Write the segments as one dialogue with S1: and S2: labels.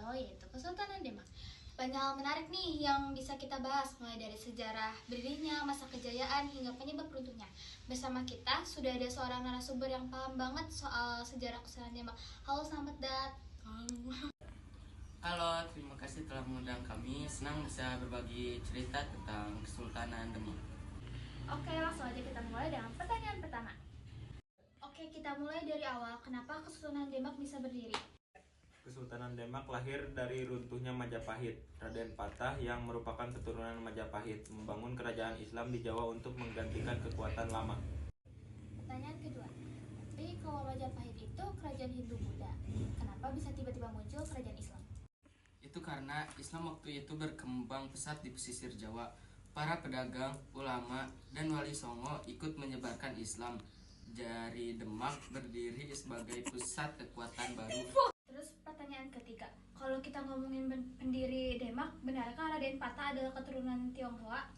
S1: video, yaitu Kesultanan Demak. Banyak hal menarik nih yang bisa kita bahas, mulai dari sejarah berdirinya, masa kejayaan, hingga penyebab runtuhnya. Bersama kita sudah ada seorang narasumber yang paham banget soal sejarah Kesultanan Demak. Halo, selamat datang.
S2: Halo, terima kasih telah mengundang kami. Senang bisa berbagi cerita tentang Kesultanan Demak.
S1: Oke, langsung aja kita mulai dengan pertanyaan pertama. Oke, kita mulai dari awal. Kenapa Kesultanan Demak bisa berdiri?
S3: Kesultanan Demak lahir dari runtuhnya Majapahit. Raden Patah yang merupakan keturunan Majapahit membangun kerajaan Islam di Jawa untuk menggantikan kekuatan lama.
S1: Pertanyaan kedua. Tapi kalau Majapahit itu kerajaan Hindu-Buddha, kenapa bisa tiba-tiba muncul kerajaan Islam?
S2: Itu karena Islam waktu itu berkembang pesat di pesisir Jawa. Para pedagang, ulama, dan wali songo ikut menyebarkan Islam. Dari Demak berdiri sebagai pusat kekuatan baru.
S1: Terus pertanyaan ketiga, kalau kita ngomongin pendiri Demak, benarkah Raden Patah adalah keturunan Tionghoa?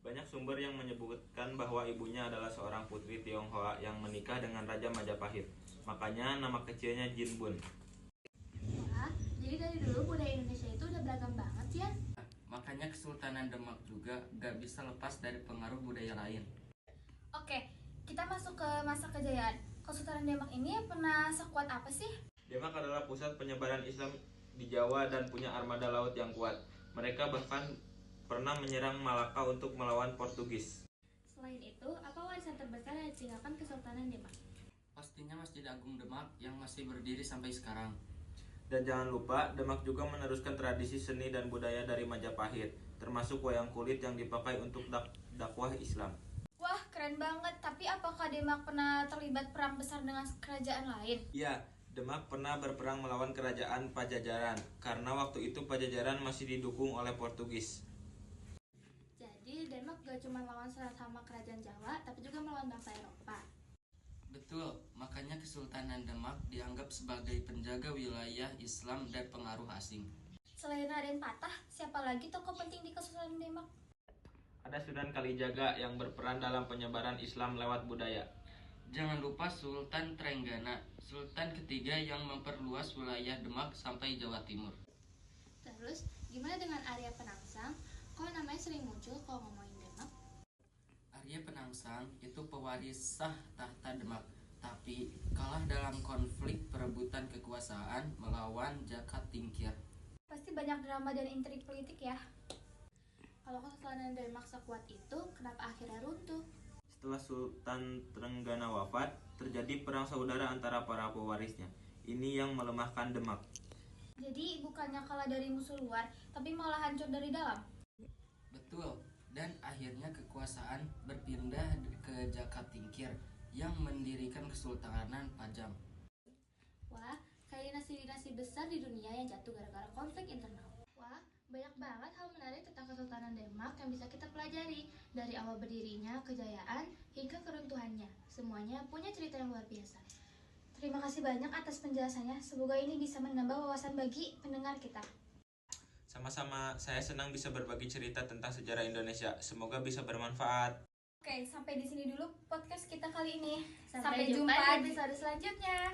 S3: Banyak sumber yang menyebutkan bahwa ibunya adalah seorang putri Tionghoa yang menikah dengan Raja Majapahit. Makanya nama kecilnya Jinbun.
S1: Wah, jadi dari dulu budaya Indonesia itu udah beragam banget ya?
S2: Makanya Kesultanan Demak juga gak bisa lepas dari pengaruh budaya lain.
S1: Oke, kita masuk ke masa kejayaan. Kesultanan Demak ini pernah sekuat apa sih?
S3: Demak adalah pusat penyebaran Islam di Jawa dan punya armada laut yang kuat. Mereka bahkan pernah menyerang Malaka untuk melawan Portugis.
S1: Selain itu, apa warisan terbesar yang ditinggalkan Kesultanan Demak?
S2: Pastinya Masjid Agung Demak yang masih berdiri sampai sekarang.
S3: Dan jangan lupa, Demak juga meneruskan tradisi seni dan budaya dari Majapahit, termasuk wayang kulit yang dipakai untuk dakwah Islam.
S1: Wah, keren banget. Tapi apakah Demak pernah terlibat perang besar dengan kerajaan lain?
S3: Ya, Demak pernah berperang melawan kerajaan Pajajaran, karena waktu itu Pajajaran masih didukung oleh Portugis.
S1: Jadi Demak gak cuma lawan sama kerajaan Jawa, tapi juga melawan bangsa Eropa.
S2: Betul, makanya Kesultanan Demak dianggap sebagai penjaga wilayah Islam dan pengaruh asing.
S1: Selain Raden Patah, siapa lagi tokoh penting di Kesultanan Demak?
S3: Ada Sunan Kalijaga yang berperan dalam penyebaran Islam lewat budaya.
S2: Jangan lupa Sultan Trenggana, Sultan ketiga yang memperluas wilayah Demak sampai Jawa Timur.
S1: Terus, gimana dengan Arya Penangsang? Kok namanya sering muncul kalau ngomongin Demak?
S2: Arya Penangsang itu pewaris sah tahta Demak, tapi kalah dalam konflik perebutan kekuasaan melawan Jaka Tingkir.
S1: Pasti banyak drama dan intrik politik ya? Kalau Kesultanan Demak sekuat itu, kenapa akhirnya runtuh?
S3: Setelah Sultan Trenggana wafat, terjadi perang saudara antara para pewarisnya. Ini yang melemahkan Demak.
S1: Jadi bukannya kalah dari musuh luar, tapi malah hancur dari dalam?
S2: Betul, dan akhirnya kekuasaan berpindah ke Jaka Tingkir yang mendirikan Kesultanan Pajang.
S1: Wah, kayak dinasti-dinasti besar di dunia yang jatuh gara-gara konflik internal. Wah, banyak banget hal menarik tentang Kesultanan Demak yang bisa kita pelajari. Dari awal berdirinya, kejayaan, hingga keruntuhannya. Semuanya punya cerita yang luar biasa. Terima kasih banyak atas penjelasannya. Semoga ini bisa menambah wawasan bagi pendengar kita.
S3: Sama-sama, saya senang bisa berbagi cerita tentang sejarah Indonesia. Semoga bisa bermanfaat.
S1: Oke, sampai di sini dulu podcast kita kali ini. Sampai jumpa di episode selanjutnya.